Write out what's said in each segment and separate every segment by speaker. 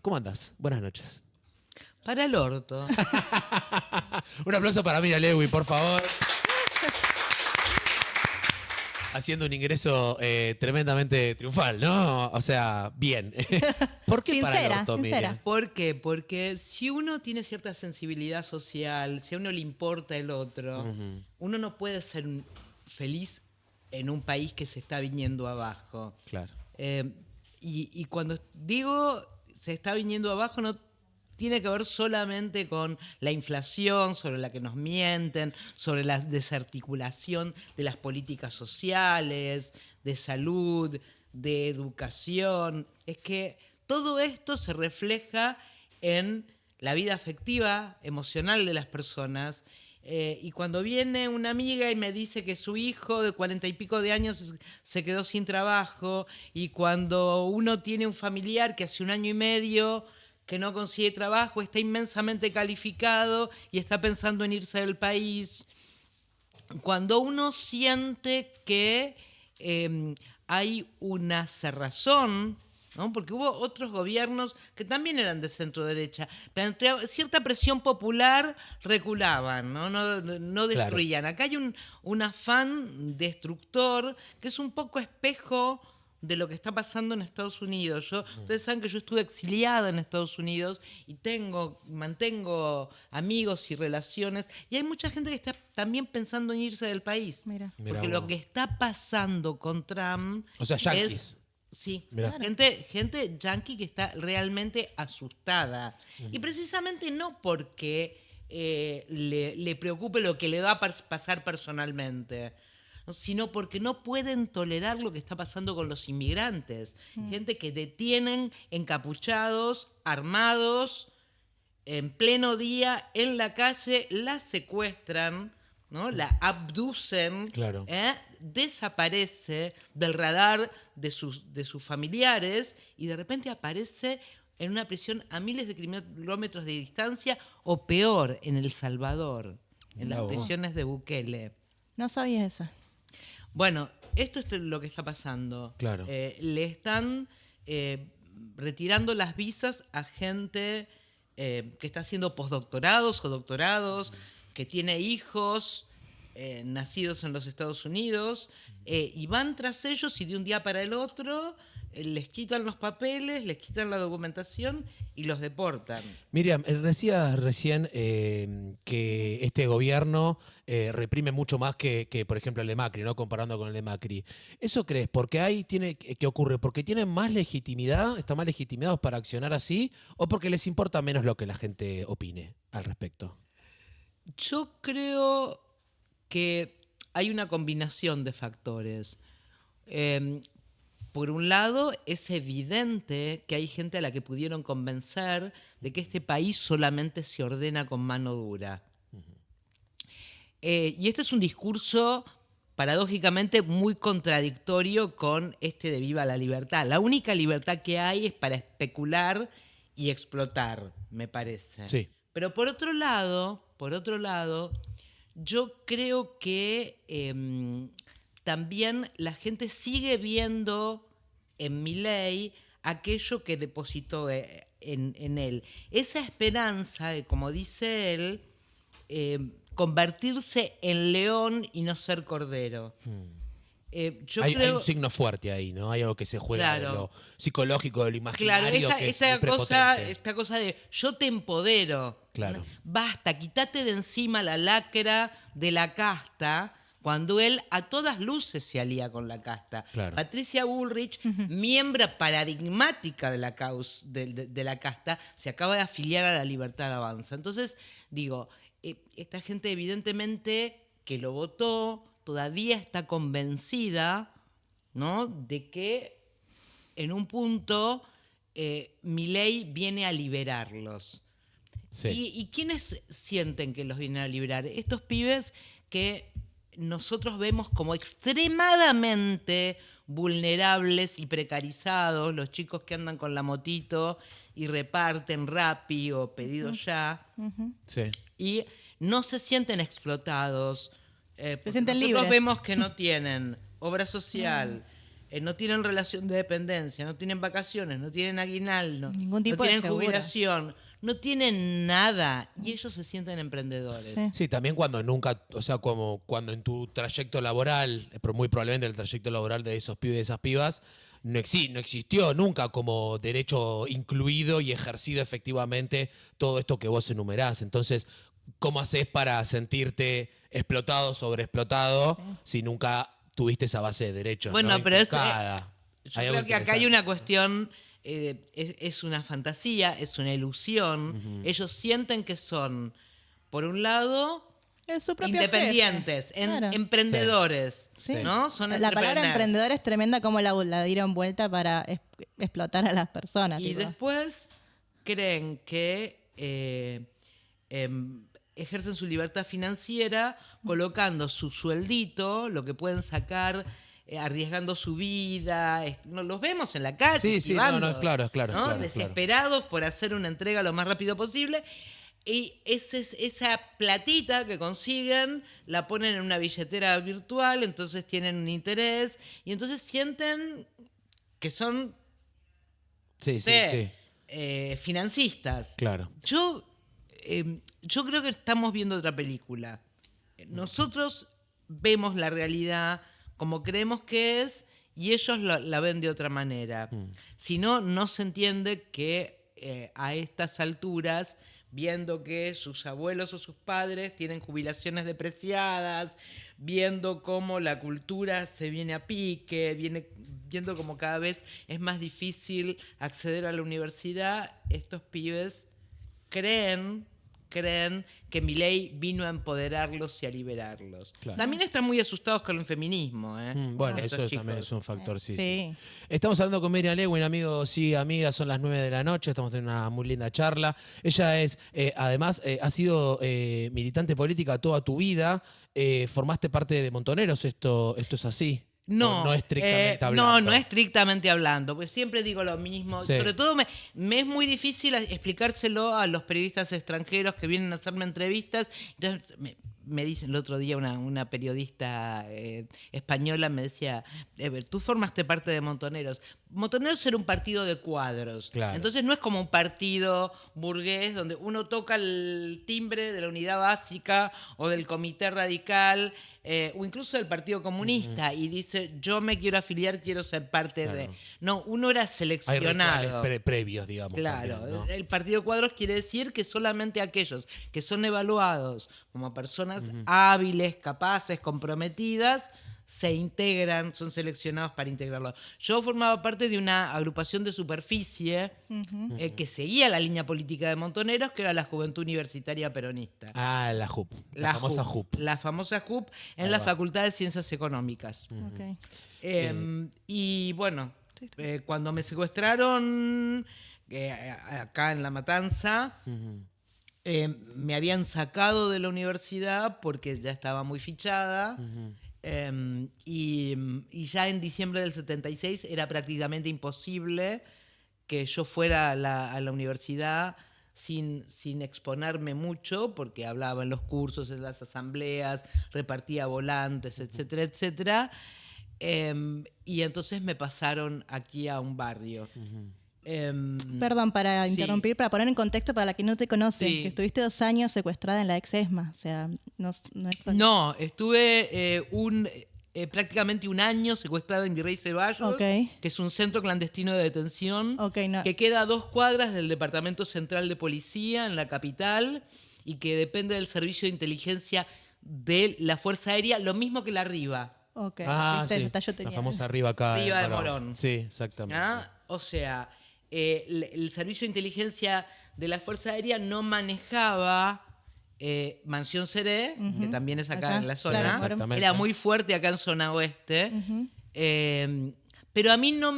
Speaker 1: ¿Cómo andás? Buenas noches.
Speaker 2: Para el orto.
Speaker 1: Un aplauso para Mira Lewy, por favor. Haciendo un ingreso tremendamente triunfal, ¿no? O sea, bien. ¿Por qué para el orto, Miriam?
Speaker 2: ¿Por qué? Porque si uno tiene cierta sensibilidad social, si a uno le importa el otro, uno no puede ser feliz en un país que se está viniendo abajo.
Speaker 1: Claro.
Speaker 2: Y cuando digo se está viniendo abajo, no tiene que ver solamente con la inflación, sobre la que nos mienten, sobre la desarticulación de las políticas sociales, de salud, de educación. Es que todo esto se refleja en la vida afectiva, emocional de las personas. Y cuando viene una amiga y me dice que su hijo de 40 y pico de años se quedó sin trabajo, y cuando uno tiene un familiar que hace 1 año y medio que no consigue trabajo, está inmensamente calificado y está pensando en irse del país, cuando uno siente que hay una cerrazón, ¿no? Porque hubo otros gobiernos que también eran de centro derecha, pero entre cierta presión popular reculaban, no destruían. Claro. Acá hay un afán destructor que es un poco espejo de lo que está pasando en Estados Unidos. Ustedes saben que yo estuve exiliada en Estados Unidos y mantengo amigos y relaciones, y hay mucha gente que está también pensando en irse del país. Mira porque lo que está pasando con Trump,
Speaker 1: o sea, yanquis.
Speaker 2: Sí, gente yanqui que está realmente asustada. Y precisamente no porque le preocupe lo que le va a pasar personalmente, sino porque no pueden tolerar lo que está pasando con los inmigrantes. Gente que detienen encapuchados, armados, en pleno día, en la calle, la secuestran, ¿no? La abducen,
Speaker 1: claro.
Speaker 2: Desaparece del radar de sus familiares y de repente aparece en una prisión a miles de kilómetros de distancia, o peor, en El Salvador, en las prisiones de Bukele.
Speaker 3: No sabía esa.
Speaker 2: Bueno, esto es lo que está pasando.
Speaker 1: Claro.
Speaker 2: Le están retirando las visas a gente que está haciendo postdoctorados o doctorados, que tiene hijos nacidos en los Estados Unidos, y van tras ellos y de un día para el otro les quitan los papeles, les quitan la documentación y los deportan.
Speaker 1: Miriam, decías recién que este gobierno reprime mucho más que, por ejemplo, el de Macri, ¿no? Comparando con el de Macri. ¿Eso crees? ¿Porque qué ocurre? ¿Porque tienen más legitimidad, están más legitimados para accionar así, o porque les importa menos lo que la gente opine al respecto?
Speaker 2: Yo creo que hay una combinación de factores. Por un lado, es evidente que hay gente a la que pudieron convencer de que este país solamente se ordena con mano dura. Y este es un discurso, paradójicamente, muy contradictorio con este de viva la libertad. La única libertad que hay es para especular y explotar, me parece.
Speaker 1: Sí.
Speaker 2: Pero por otro lado, yo creo que también la gente sigue viendo en Milei aquello que depositó en él. Esa esperanza de, como dice él, convertirse en león y no ser cordero.
Speaker 1: Hay un signo fuerte ahí, ¿no? Hay algo que se juega, claro, de lo psicológico, de lo imaginario.
Speaker 2: Claro,
Speaker 1: que es muy prepotente.
Speaker 2: Esta cosa de yo te empodero.
Speaker 1: Claro.
Speaker 2: Basta, quítate de encima la lacra de la casta, cuando él a todas luces se alía con la casta.
Speaker 1: Claro.
Speaker 2: Patricia Bullrich, miembro paradigmática de la casta, se acaba de afiliar a La Libertad Avanza. Entonces, digo, esta gente evidentemente que lo votó todavía está convencida, ¿no?, de que en un punto Milei viene a liberarlos. Sí. ¿Y quiénes sienten que los vienen a liberar? Estos pibes que nosotros vemos como extremadamente vulnerables y precarizados, los chicos que andan con la motito y reparten Rappi o Pedido Ya,
Speaker 1: sí,
Speaker 2: y no se sienten explotados.
Speaker 3: Se sienten libres.
Speaker 2: Nosotros vemos que no tienen obra social, no tienen relación de dependencia, no tienen vacaciones, no tienen aguinaldo,
Speaker 3: Ningún tipo
Speaker 2: no
Speaker 3: de
Speaker 2: tienen
Speaker 3: seguro.
Speaker 2: jubilación, no tienen nada y ellos se sienten emprendedores.
Speaker 3: Sí.
Speaker 1: Sí, también cuando nunca, o sea, como cuando en tu trayecto laboral, pero muy probablemente el trayecto laboral de esos pibes y de esas pibas, no existió nunca como derecho incluido y ejercido efectivamente todo esto que vos enumerás. Entonces, ¿cómo haces para sentirte explotado, sobreexplotado, si nunca tuviste esa base de derechos,
Speaker 2: Bueno,
Speaker 1: ¿no?
Speaker 2: pero yo
Speaker 1: Inculcada? Hay algo
Speaker 2: creo que acá hay
Speaker 1: interesante.
Speaker 2: una cuestión, es una fantasía, es una ilusión. Ellos sienten que son, por un lado,
Speaker 3: Es su propio
Speaker 2: independientes,
Speaker 3: jefe. Claro.
Speaker 2: emprendedores,
Speaker 3: Sí.
Speaker 2: ¿no? Son
Speaker 3: La palabra
Speaker 2: entrepreneurs.
Speaker 3: emprendedor es tremenda como la dieron vuelta para explotar a las personas.
Speaker 2: Y
Speaker 3: tipo.
Speaker 2: después creen que ejercen su libertad financiera colocando su sueldito, lo que pueden sacar, arriesgando su vida. No, los vemos en la calle,
Speaker 1: Sí, sí, no,
Speaker 2: esquivando,
Speaker 1: no, claro, claro,
Speaker 2: ¿no?
Speaker 1: claro.
Speaker 2: Desesperados por hacer una entrega lo más rápido posible. Y esa platita que consiguen la ponen en una billetera virtual, entonces tienen un interés y entonces sienten que son
Speaker 1: Sí, sí, sí,
Speaker 2: financistas.
Speaker 1: claro.
Speaker 2: Yo creo que estamos viendo otra película. Nosotros vemos la realidad como creemos que es y ellos la ven de otra manera. Si no, no se entiende que a estas alturas, viendo que sus abuelos o sus padres tienen jubilaciones depreciadas, viendo cómo la cultura se viene a pique, viendo cómo cada vez es más difícil acceder a la universidad, estos pibes creen que Milei vino a empoderarlos y a liberarlos.
Speaker 1: Claro.
Speaker 2: También están muy asustados con el feminismo.
Speaker 1: Bueno,
Speaker 2: estos
Speaker 1: eso
Speaker 2: chicos.
Speaker 1: también es un factor, sí,
Speaker 3: Sí.
Speaker 1: sí. Estamos hablando con Miriam Lewin, amigos y amigas, son las 9 de la noche, estamos teniendo una muy linda charla. Ella es, además, ha sido militante política toda tu vida, formaste parte de Montoneros, esto es así.
Speaker 2: No,
Speaker 1: No estrictamente hablando.
Speaker 2: no estrictamente hablando, pues siempre digo lo mismo.
Speaker 1: Sí.
Speaker 2: Sobre todo me es muy difícil explicárselo a los periodistas extranjeros que vienen a hacerme entrevistas. Entonces me dicen el otro día una periodista española me decía, tú formaste parte de Montoneros. Montoneros era un partido de cuadros.
Speaker 1: Claro.
Speaker 2: Entonces no es como un partido burgués donde uno toca el timbre de la unidad básica o del comité radical o incluso del Partido Comunista y dice, yo me quiero afiliar, quiero ser parte
Speaker 1: Claro.
Speaker 2: de... No, uno era
Speaker 1: Hay
Speaker 2: seleccionado.
Speaker 1: rituales previos, digamos.
Speaker 2: Claro,
Speaker 1: también, ¿no?
Speaker 2: el partido de cuadros quiere decir que solamente aquellos que son evaluados como personas hábiles, capaces, comprometidas, se integran, son seleccionados para integrarlo. Yo formaba parte de una agrupación de superficie que seguía la línea política de Montoneros, que era la Juventud Universitaria Peronista.
Speaker 1: Ah, la JUP, la famosa JUP.
Speaker 2: La famosa JUP en
Speaker 1: Ahí
Speaker 2: la
Speaker 1: va.
Speaker 2: Facultad de Ciencias Económicas.
Speaker 3: Ok.
Speaker 2: Y bueno, cuando me secuestraron acá en La Matanza, me habían sacado de la universidad porque ya estaba muy fichada. Y ya en diciembre del 76 era prácticamente imposible que yo fuera a la universidad sin exponerme mucho, porque hablaba en los cursos, en las asambleas, repartía volantes, etcétera, etcétera. Y entonces me pasaron aquí a un barrio.
Speaker 3: Perdón, para
Speaker 2: sí.
Speaker 3: interrumpir, para poner en contexto para la que no te conoce,
Speaker 2: Sí.
Speaker 3: que estuviste 2 años secuestrada en la ex ESMA, o sea, no es...
Speaker 2: No, estuve prácticamente un año secuestrada en Virrey Ceballos,
Speaker 3: Ok.
Speaker 2: que es un centro clandestino de detención,
Speaker 3: Ok, no.
Speaker 2: que queda a 2 cuadras del Departamento Central de Policía en la capital y que depende del servicio de inteligencia de la Fuerza Aérea, lo mismo que la RIVA.
Speaker 3: Ok,
Speaker 1: Ah,
Speaker 3: viste,
Speaker 1: sí,
Speaker 3: esta yo tenía.
Speaker 1: la famosa arriba acá.
Speaker 2: Riva de
Speaker 1: Morón.
Speaker 2: Morón.
Speaker 1: Sí, exactamente.
Speaker 2: ¿Ah? O sea, el servicio de inteligencia de la Fuerza Aérea no manejaba Mansión Seré, que también es acá
Speaker 3: Acá,
Speaker 2: en la zona.
Speaker 3: claro,
Speaker 1: Exactamente.
Speaker 2: Era muy fuerte acá en zona oeste. Pero a mí no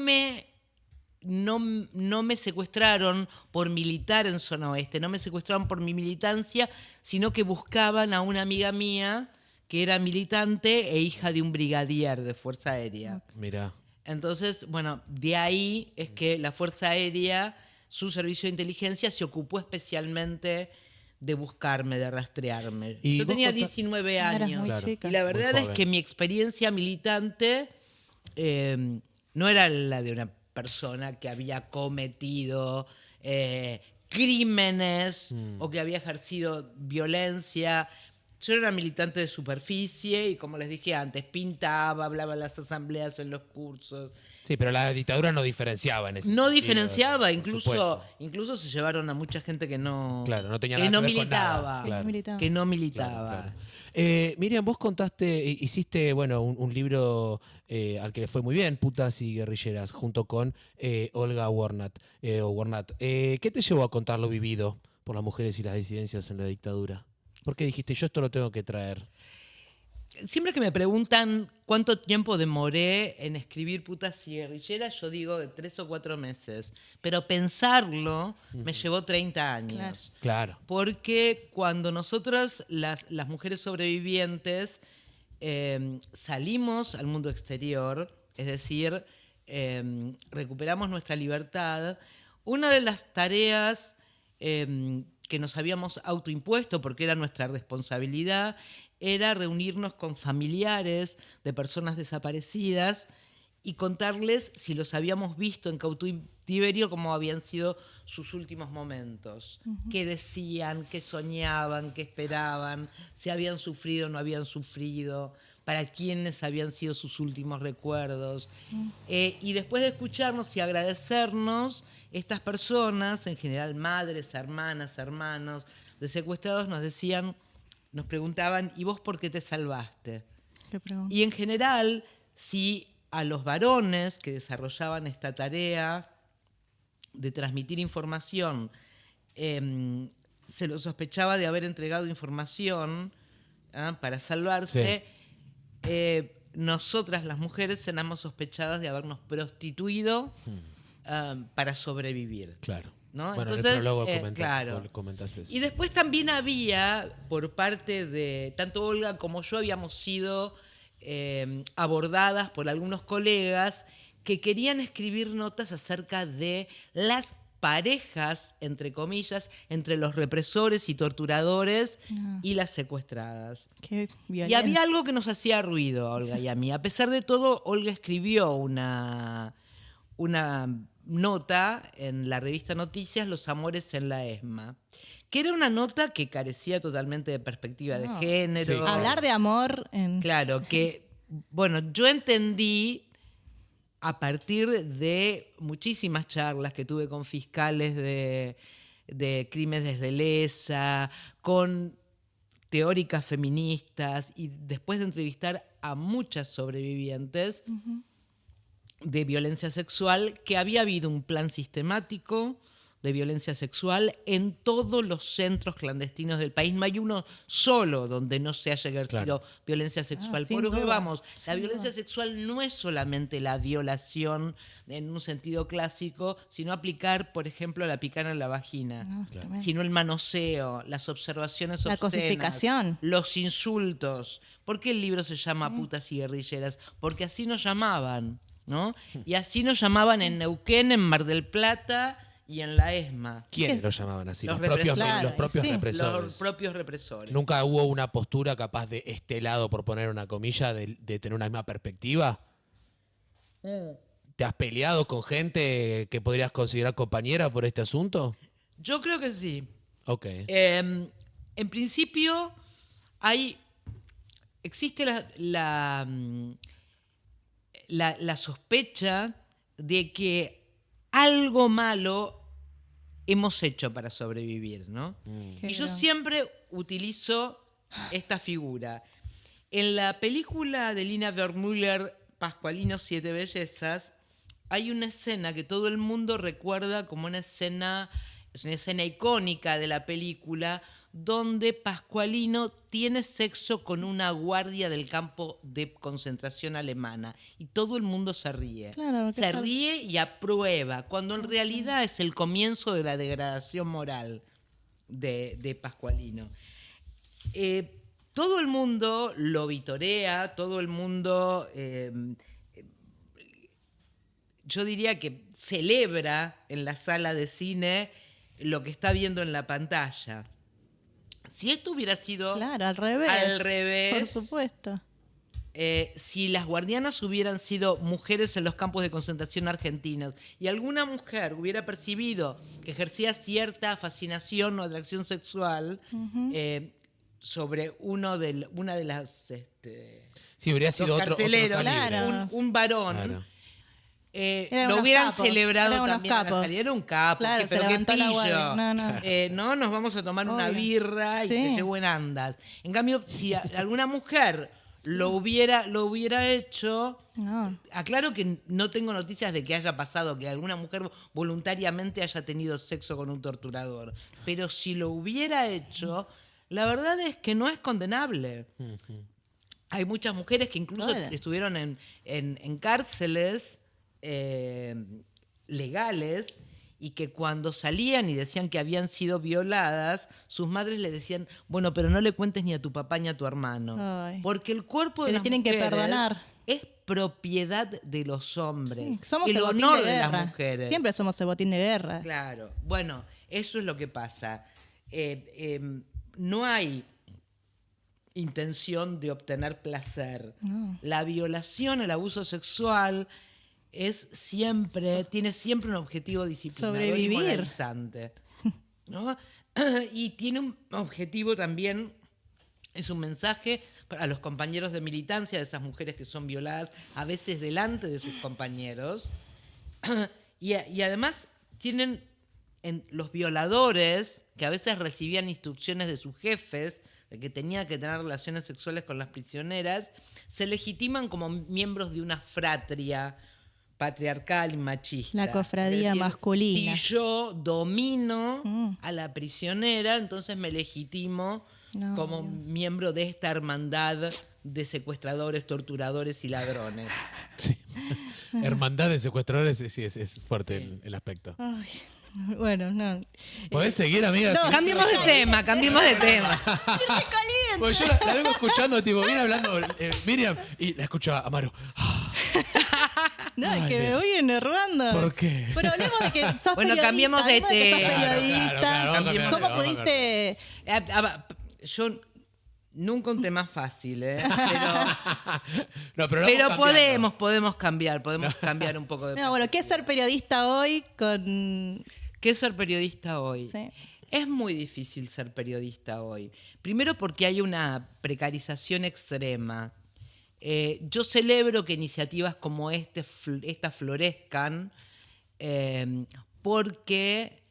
Speaker 2: me secuestraron por militar en zona oeste, no me secuestraron por mi militancia, sino que buscaban a una amiga mía que era militante e hija de un brigadier de Fuerza Aérea.
Speaker 1: Mirá.
Speaker 2: Entonces, bueno, de ahí es que la Fuerza Aérea, su servicio de inteligencia, se ocupó especialmente de buscarme, de rastrearme.
Speaker 1: Y
Speaker 2: Yo
Speaker 1: vos
Speaker 2: tenía
Speaker 1: contá-
Speaker 2: 19
Speaker 3: Eras
Speaker 2: años.
Speaker 3: muy
Speaker 1: Claro.
Speaker 3: chica.
Speaker 2: Y la
Speaker 1: Muy
Speaker 2: verdad es
Speaker 1: joven.
Speaker 2: que mi experiencia militante no era la de una persona que había cometido crímenes o que había ejercido violencia. Yo era militante de superficie y, como les dije antes, pintaba, hablaba en las asambleas, en los cursos.
Speaker 1: Sí, pero la dictadura no diferenciaba en ese
Speaker 2: No
Speaker 1: sentido,
Speaker 2: diferenciaba,
Speaker 1: por supuesto.
Speaker 2: incluso se llevaron a mucha gente que no,
Speaker 1: Claro, no tenía
Speaker 2: que
Speaker 1: nada
Speaker 2: no
Speaker 1: que ver con nada,
Speaker 2: militaba.
Speaker 1: claro.
Speaker 2: Que no
Speaker 1: Claro,
Speaker 2: militaba.
Speaker 1: claro. Miriam, vos contaste, hiciste, bueno, un libro al que le fue muy bien, Putas y Guerrilleras, junto con Olga Warnat. ¿Qué te llevó a contar lo vivido por las mujeres y las disidencias en la dictadura? ¿Por qué dijiste, yo esto lo tengo que traer?
Speaker 2: Siempre que me preguntan cuánto tiempo demoré en escribir Putas y Guerrilleras, yo digo de 3 o 4 meses. Pero pensarlo me llevó 30 años.
Speaker 1: Claro.
Speaker 2: Porque cuando nosotras, las mujeres sobrevivientes, salimos al mundo exterior, es decir, recuperamos nuestra libertad, una de las tareas que nos habíamos autoimpuesto, porque era nuestra responsabilidad, era reunirnos con familiares de personas desaparecidas y contarles si los habíamos visto en cautiverio, cómo habían sido sus últimos momentos. Qué decían, qué soñaban, qué esperaban, si habían sufrido o no habían sufrido, para quiénes habían sido sus últimos recuerdos. Y después de escucharnos y agradecernos, estas personas, en general madres, hermanas, hermanos de secuestrados, nos preguntaban, ¿y vos por qué te salvaste? Y en general, si a los varones que desarrollaban esta tarea de transmitir información se los sospechaba de haber entregado información para salvarse, nosotras las mujeres éramos sospechadas de habernos prostituido para sobrevivir.
Speaker 1: Claro.
Speaker 2: ¿No?
Speaker 1: Bueno,
Speaker 2: entonces,
Speaker 1: en el prólogo comentás eso.
Speaker 2: Y después también había, por parte de tanto Olga como yo, habíamos sido abordadas por algunos colegas que querían escribir notas acerca de las parejas, entre comillas, entre los represores y torturadores y las secuestradas.
Speaker 3: Qué
Speaker 2: Y
Speaker 3: violencia.
Speaker 2: había algo que nos hacía ruido a Olga y a mí. A pesar de todo, Olga escribió una nota en la revista Noticias, Los amores en la ESMA, que era una nota que carecía totalmente de perspectiva de género.
Speaker 1: Sí, claro.
Speaker 3: Hablar de amor en...
Speaker 2: Claro, que, bueno, yo entendí a partir de muchísimas charlas que tuve con fiscales de crímenes de lesa, con teóricas feministas y después de entrevistar a muchas sobrevivientes de violencia sexual, que había habido un plan sistemático de violencia sexual en todos los centros clandestinos del país. No hay uno solo donde no se haya ejercido violencia sexual.
Speaker 3: sin
Speaker 2: Porque
Speaker 3: duda,
Speaker 2: vamos, la
Speaker 3: sin
Speaker 2: violencia
Speaker 3: duda.
Speaker 2: sexual no es solamente la violación en un sentido clásico, sino aplicar, por ejemplo, la picana en la vagina,
Speaker 3: No, es tremendo.
Speaker 2: sino el manoseo, las observaciones
Speaker 3: La
Speaker 2: obscenas,
Speaker 3: cosificación.
Speaker 2: los insultos. ¿Por qué el libro se llama Putas y Guerrilleras? Porque así nos llamaban, ¿no? Y así nos llamaban en Neuquén, en Mar del Plata y en la ESMA.
Speaker 1: ¿Quiénes lo llamaban así?
Speaker 2: Los
Speaker 1: Los propios,
Speaker 3: represores.
Speaker 1: los propios
Speaker 3: Sí.
Speaker 1: represores.
Speaker 2: Los propios represores.
Speaker 1: ¿Nunca hubo una postura capaz de este lado, por poner una comilla, de tener una misma perspectiva? ¿Te has peleado con gente que podrías considerar compañera por este asunto?
Speaker 2: Yo creo que sí.
Speaker 1: Ok.
Speaker 2: En principio, existe la sospecha de que algo malo hemos hecho para sobrevivir, ¿no?
Speaker 3: Qué
Speaker 2: Y yo
Speaker 3: gran-
Speaker 2: siempre utilizo esta figura. En la película de Lina Wertmüller, Pascualino, Siete Bellezas, hay una escena que todo el mundo recuerda como es una escena icónica de la película, donde Pascualino tiene sexo con una guardia del campo de concentración alemana y todo el mundo se ríe.
Speaker 3: Claro,
Speaker 2: Se ríe y aprueba, cuando en realidad es el comienzo de la degradación moral de Pascualino. Todo el mundo lo vitorea, todo el mundo, yo diría que celebra en la sala de cine lo que está viendo en la pantalla. Si esto hubiera sido
Speaker 3: Claro, al revés.
Speaker 2: al revés,
Speaker 3: Por supuesto.
Speaker 2: si las guardianas hubieran sido mujeres en los campos de concentración argentinos y alguna mujer hubiera percibido que ejercía cierta fascinación o atracción sexual sobre una de las
Speaker 1: Sí, habría sido
Speaker 2: los
Speaker 1: otro
Speaker 2: carceleros,
Speaker 1: calibre.
Speaker 3: Claro.
Speaker 2: un varón,
Speaker 1: Claro.
Speaker 3: Eran
Speaker 2: lo
Speaker 3: unos
Speaker 2: hubieran
Speaker 3: capos,
Speaker 2: celebrado
Speaker 3: eran unos
Speaker 2: también a la
Speaker 3: capos.
Speaker 2: salida. Era un capo,
Speaker 3: Claro, se
Speaker 2: pero qué
Speaker 3: levantó la guardia.
Speaker 2: pillo.
Speaker 3: No, no.
Speaker 2: Nos vamos a tomar una
Speaker 3: Obvio.
Speaker 2: birra y te
Speaker 3: Sí.
Speaker 2: llevo en andas. En cambio, si alguna mujer lo hubiera hecho,
Speaker 3: No.
Speaker 2: aclaro que no tengo noticias de que haya pasado, que alguna mujer voluntariamente haya tenido sexo con un torturador. Pero si lo hubiera hecho, la verdad es que no es condenable. Hay muchas mujeres que incluso
Speaker 3: Hola.
Speaker 2: estuvieron en cárceles legales y que cuando salían y decían que habían sido violadas, sus madres le decían, bueno, pero no le cuentes ni a tu papá ni a tu hermano.
Speaker 3: Ay.
Speaker 2: Porque el cuerpo de
Speaker 3: Que le
Speaker 2: las
Speaker 3: tienen que
Speaker 2: mujeres
Speaker 3: perdonar.
Speaker 2: es propiedad de los hombres.
Speaker 3: Sí, somos
Speaker 2: el
Speaker 3: el botín
Speaker 2: honor
Speaker 3: de
Speaker 2: de las
Speaker 3: guerra.
Speaker 2: mujeres.
Speaker 3: Siempre somos el botín de guerra.
Speaker 2: Claro. Bueno, eso es lo que pasa. No hay intención de obtener placer.
Speaker 3: No.
Speaker 2: La violación, el abuso sexual tiene siempre un objetivo disciplinador y
Speaker 3: Sobrevivir.
Speaker 2: moralizante, ¿no? Y tiene un objetivo también, es un mensaje a los compañeros de militancia de esas mujeres que son violadas, a veces delante de sus compañeros. Y además tienen los violadores, que a veces recibían instrucciones de sus jefes, de que tenían que tener relaciones sexuales con las prisioneras, se legitiman como miembros de una fratria patriarcal y machista.
Speaker 3: La cofradía masculina.
Speaker 2: Si yo domino
Speaker 3: Mm.
Speaker 2: a la prisionera, entonces me legitimo
Speaker 3: No,
Speaker 2: como
Speaker 3: Dios.
Speaker 2: miembro de esta hermandad de secuestradores, torturadores y ladrones.
Speaker 1: Sí. Hermandad de secuestradores, sí, es fuerte el aspecto.
Speaker 3: Ay, bueno, no.
Speaker 1: ¿Podés seguir, amiga?
Speaker 3: No,
Speaker 1: Sí.
Speaker 2: Cambiemos de tema, cambiemos de tema.
Speaker 1: Porque yo la vengo escuchando, tipo, viene hablando Miriam y la escucho a Amaro.
Speaker 3: No, es
Speaker 1: Ay,
Speaker 3: que me
Speaker 1: Dios.
Speaker 3: voy enervando.
Speaker 1: ¿Por qué?
Speaker 3: Pero hablemos de que sos
Speaker 2: Bueno,
Speaker 3: periodista.
Speaker 2: cambiemos de
Speaker 3: hablemos que sos
Speaker 2: tema.
Speaker 3: periodista.
Speaker 1: Claro, vamos a cambiar,
Speaker 3: ¿Cómo
Speaker 1: vamos a
Speaker 3: pudiste...?
Speaker 2: Yo nunca un tema fácil, ¿eh?
Speaker 1: No, pero
Speaker 2: Pero
Speaker 1: vamos cambiando.
Speaker 2: podemos cambiar un poco de...
Speaker 3: No, bueno, ¿qué es ser periodista hoy con...?
Speaker 2: ¿Qué es ser periodista hoy?
Speaker 3: Sí.
Speaker 2: Es muy difícil ser periodista hoy. Primero porque hay una precarización extrema. Yo celebro que iniciativas como esta florezcan porque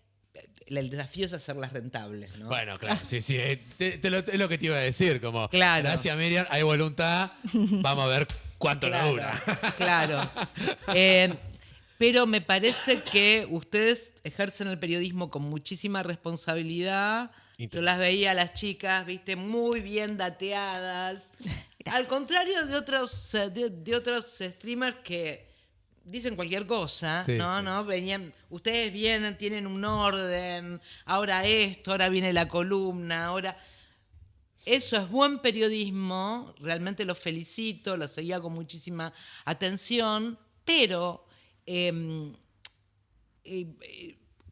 Speaker 2: el desafío es hacerlas rentables, ¿no?
Speaker 1: Bueno, claro, sí, es lo que te iba a decir, como,
Speaker 2: Claro.
Speaker 1: gracias Miriam, hay voluntad, vamos a ver cuánto
Speaker 2: Claro,
Speaker 1: nos dura.
Speaker 2: Claro. Pero me parece que ustedes ejercen el periodismo con muchísima responsabilidad. Yo las veía a las chicas, viste, muy bien dateadas. Al contrario de otros streamers que dicen cualquier cosa,
Speaker 1: Sí,
Speaker 2: ¿no?
Speaker 1: sí.
Speaker 2: ¿No? Ustedes vienen, tienen un orden, ahora esto, ahora viene la columna, ahora... Eso es buen periodismo, realmente los felicito, lo seguía con muchísima atención, pero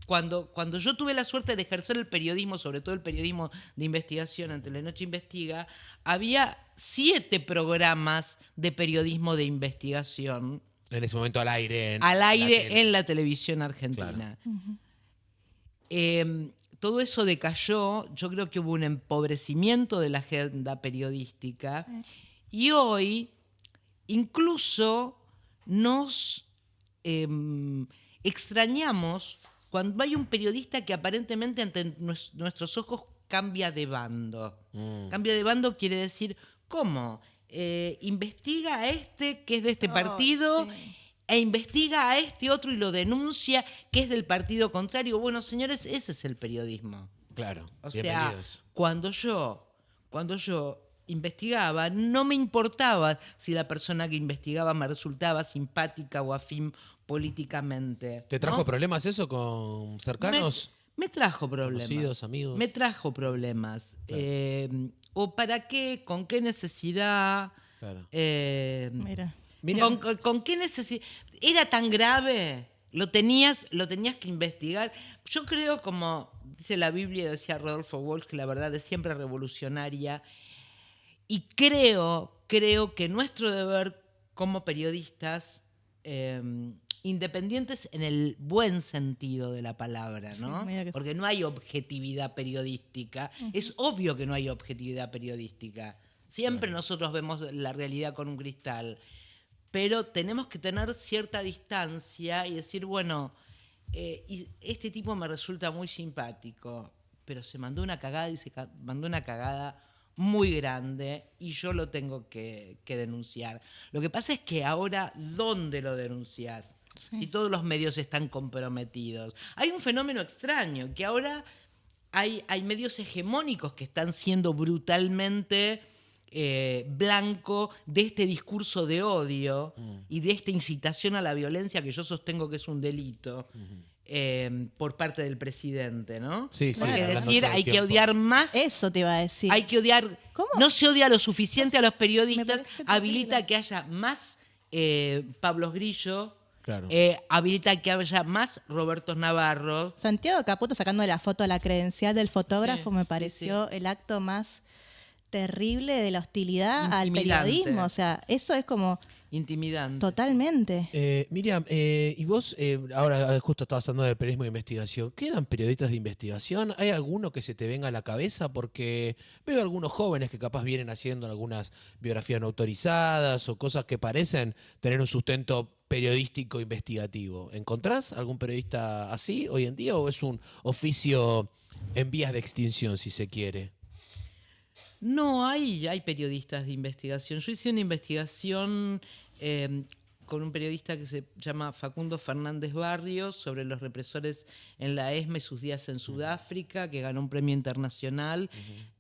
Speaker 2: cuando yo tuve la suerte de ejercer el periodismo, sobre todo el periodismo de investigación en Telenoche Investiga, había 7 programas de periodismo de investigación
Speaker 1: En ese momento al aire.
Speaker 2: al aire
Speaker 1: tele.
Speaker 2: en la televisión argentina. Todo eso decayó, yo creo que hubo un empobrecimiento de la agenda periodística y hoy incluso nos extrañamos cuando hay un periodista que aparentemente ante nuestros ojos cambia de bando. Cambia de bando quiere decir, ¿cómo? Investiga a este que es de este partido
Speaker 3: sí.
Speaker 2: e investiga a este otro y lo denuncia que es del partido contrario. Bueno, señores, ese es el periodismo.
Speaker 1: Claro,
Speaker 2: O sea,
Speaker 1: bienvenidos.
Speaker 2: cuando yo investigaba, no me importaba si la persona que investigaba me resultaba simpática o afín políticamente.
Speaker 1: ¿Te trajo
Speaker 2: ¿no?
Speaker 1: problemas eso con cercanos?
Speaker 2: Me trajo problemas.
Speaker 1: Conocidos, amigos.
Speaker 2: Me trajo problemas.
Speaker 1: Claro.
Speaker 2: ¿O para qué? ¿Con qué necesidad?
Speaker 1: Claro.
Speaker 3: Mira.
Speaker 1: Miriam,
Speaker 2: ¿Con qué necesidad? ¿Era tan grave? ¿Lo tenías que investigar? Yo creo, como dice la Biblia y decía Rodolfo Walsh, que la verdad es siempre revolucionaria. Y creo creo que nuestro deber como periodistas, independientes en el buen sentido de la palabra, ¿no?
Speaker 3: Sí, mira que sí.
Speaker 2: Porque no hay objetividad periodística. Es obvio que no hay objetividad periodística. Siempre nosotros vemos la realidad con un cristal. Pero tenemos que tener cierta distancia y decir, bueno, y este tipo me resulta muy simpático, pero se mandó una cagada y mandó una cagada muy grande y yo lo tengo que denunciar. Lo que pasa es que ahora, ¿dónde lo denunciás?
Speaker 3: Sí.
Speaker 2: Si todos los medios están comprometidos. Hay un fenómeno extraño, que ahora hay medios hegemónicos que están siendo brutalmente blanco de este discurso de odio y de esta incitación a la violencia que yo sostengo que es un delito por parte del presidente, ¿no?
Speaker 1: Sí, sí,
Speaker 2: Porque es
Speaker 1: hablando
Speaker 2: decir,
Speaker 1: todo el
Speaker 2: hay que
Speaker 1: tiempo.
Speaker 2: odiar más.
Speaker 3: Eso te iba a decir.
Speaker 2: Hay que odiar.
Speaker 3: ¿Cómo?
Speaker 2: No se odia lo suficiente a los
Speaker 3: Me
Speaker 2: periodistas.
Speaker 3: parece terrible.
Speaker 2: Habilita que haya más Pablos Grillo.
Speaker 1: Claro.
Speaker 2: Habilita que haya más Roberto Navarro.
Speaker 3: Santiago Caputo sacando la foto a la credencial del fotógrafo
Speaker 2: Sí,
Speaker 3: me
Speaker 2: sí,
Speaker 3: pareció el acto más terrible de la hostilidad al
Speaker 2: Intimidante.
Speaker 3: periodismo. O sea, eso es como
Speaker 2: Intimidante.
Speaker 3: totalmente.
Speaker 1: Miriam, y vos, ahora justo estabas hablando del periodismo de investigación. ¿Quedan periodistas de investigación? ¿Hay alguno que se te venga a la cabeza? Porque veo algunos jóvenes que capaz vienen haciendo algunas biografías no autorizadas o cosas que parecen tener un sustento periodístico investigativo. ¿Encontrás algún periodista así hoy en día o es un oficio en vías de extinción, si se quiere?
Speaker 2: No, hay periodistas de investigación. Yo hice una investigación con un periodista que se llama Facundo Fernández Barrios sobre los represores en la ESMA y sus días en Sudáfrica, que ganó un premio internacional.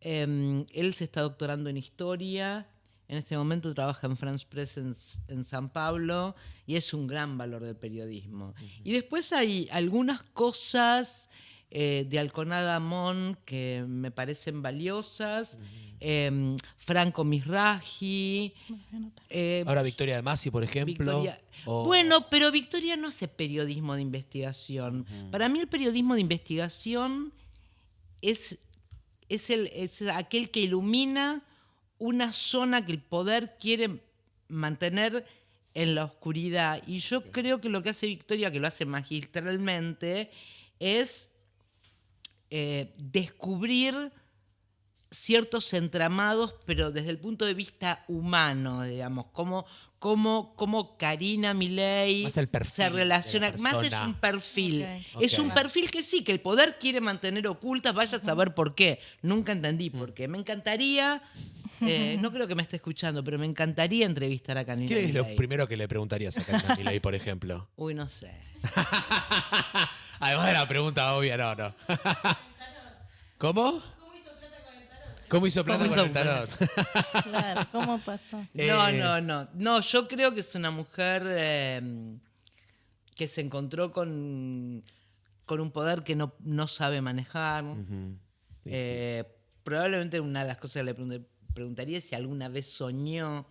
Speaker 2: Él se está doctorando en historia. En este momento trabaja en France Press en San Pablo y es un gran valor del periodismo. Y después hay algunas cosas de Alconada Amón que me parecen valiosas. Franco Misraji.
Speaker 1: Ahora Victoria de Masi, por ejemplo.
Speaker 2: Bueno, pero Victoria no hace periodismo de investigación. Para mí el periodismo de investigación es aquel que ilumina una zona que el poder quiere mantener en la oscuridad. Y yo creo que lo que hace Victoria, que lo hace magistralmente, es descubrir ciertos entramados, pero desde el punto de vista humano, digamos, cómo Karina Milei
Speaker 1: Más el perfil
Speaker 2: se relaciona,
Speaker 1: de la
Speaker 2: más es
Speaker 1: persona.
Speaker 2: un perfil.
Speaker 3: Ok.
Speaker 2: Es un
Speaker 1: Ok.
Speaker 2: perfil que sí, que el poder quiere mantener ocultas, vaya a saber por qué. Nunca entendí por qué. Me encantaría, no creo que me esté escuchando, pero me encantaría entrevistar a Karina
Speaker 1: ¿Qué es lo
Speaker 2: Milei.
Speaker 1: primero que le preguntarías a Karina Milei, por ejemplo?
Speaker 2: Uy, no sé.
Speaker 1: Además de la pregunta obvia, no. ¿Cómo? ¿Cómo hizo plata
Speaker 2: ¿Cómo
Speaker 1: con el
Speaker 2: hizo
Speaker 1: tarot?
Speaker 3: Claro, ¿cómo pasó?
Speaker 2: No, yo creo que es una mujer que se encontró con un poder que no sabe manejar.
Speaker 1: Ujú. Sí,
Speaker 2: Probablemente una de las cosas que le preguntaría es si alguna vez soñó